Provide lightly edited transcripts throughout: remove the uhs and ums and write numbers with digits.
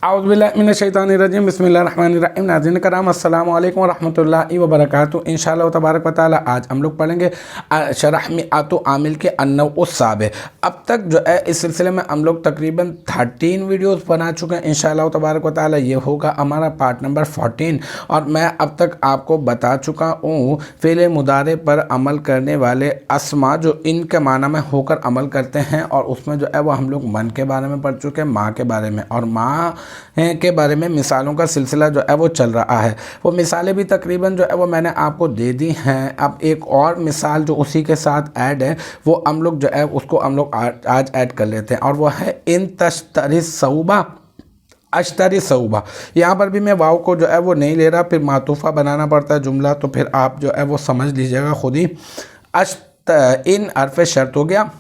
औज़ुबिल्लाहिमिनश्शैतानिर्रजीम बिस्मिल्लाहिर्रहमानिर्रहीम। नाज़रीन कराम अस्सलामु अलैकुम वरहमतुल्लाहि वबरकातुहू। इंशाअल्लाह तबारक व तआला आज हम लोग पढ़ेंगे शरह मिआतु आमिल के अन्नउस्साबिह। अब तक जो है इस सिलसिले में हम लोग तकरीबन 13 वीडियोस बना चुके हैं। इंशाअल्लाह तबारक व तआला ये होगा हमारा पार्ट नंबर 14। और मैं अब तक आपको बता चुका हूँ फ़िल मुदारे पर अमल करने वाले अस्मा जो इनके माना में होकर अमल करते हैं, और उसमें जो है वो हम लोग मन के बारे में पढ़ चुके हैं, माँ के बारे में, और माँ के बारे में मिसालों का सिलसिला जो है वो चल रहा है। वो मिसालें भी तकरीबन जो है वो मैंने आपको दे दी हैं। अब एक और मिसाल जो उसी के साथ ऐड है वो हम लोग जो है उसको हम लोग आज ऐड कर लेते हैं, और वो है इन तश्तरी सऊबा अश्तरी सऊबा। यहाँ पर भी मैं वाव को जो है वो नहीं ले रहा, फिर मातूफ़ा बनाना पड़ता है जुमला, तो फिर आप जो है वो समझ लीजिएगा खुद ही। इन हर्फ़ शर्त हो गया,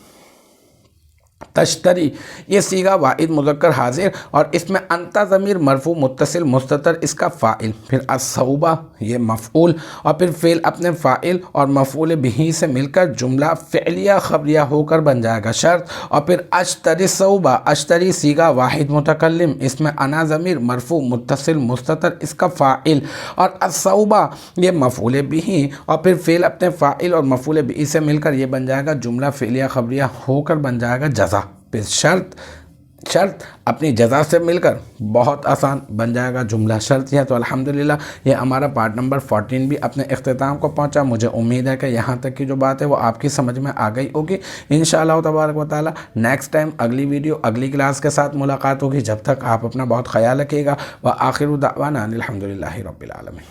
तश्तरी ये सीगा वाहिद मुज़क्कर हाजिर, और इसमें अंता ज़मीर मरफू मुत्तसिल मुस्ततर इसका फ़ाइल, फिर अस्सऊबा ये मफ़ऊल, और फिर फ़ेल अपने फ़ाइल और मफ़ऊल बिही से मिलकर जुमला फ़िलिया ख़बरिया होकर बन जाएगा शर्त। और फिर अश्तरी सऊबा, अश्तरी सीगा वाहिद मुतकल्लिम, इसमें अना ज़मीर मरफू मुत्तसिल मुस्ततर इसका फ़ाइल, और अस्सऊबा ये मफ़ऊल बिही, और फिर फ़ेल अपने फ़ाइल और मफ़ऊल बिही से मिलकर ये बन जाएगा जुमला फ़िलिया ख़बरिया होकर बन जाएगा जज़ा। फिर शर्त अपनी जज़ा से मिलकर बहुत आसान बन जाएगा जुमला शर्त है। तो अल्हम्दुलिल्लाह ये हमारा पार्ट नंबर 14 भी अपने इख्तिताम को पहुंचा। मुझे उम्मीद है कि यहाँ तक की जो बात है वो आपकी समझ में आ गई होगी। इंशाअल्लाह तबारक व तआला नेक्स्ट टाइम अगली वीडियो अगली क्लास के साथ मुलाकात होगी। जब तक आप अपना बहुत ख्याल रखिएगा। व आखिर दावाना अनिल हम्दुलिल्लाहि रब्बिल आलमीन।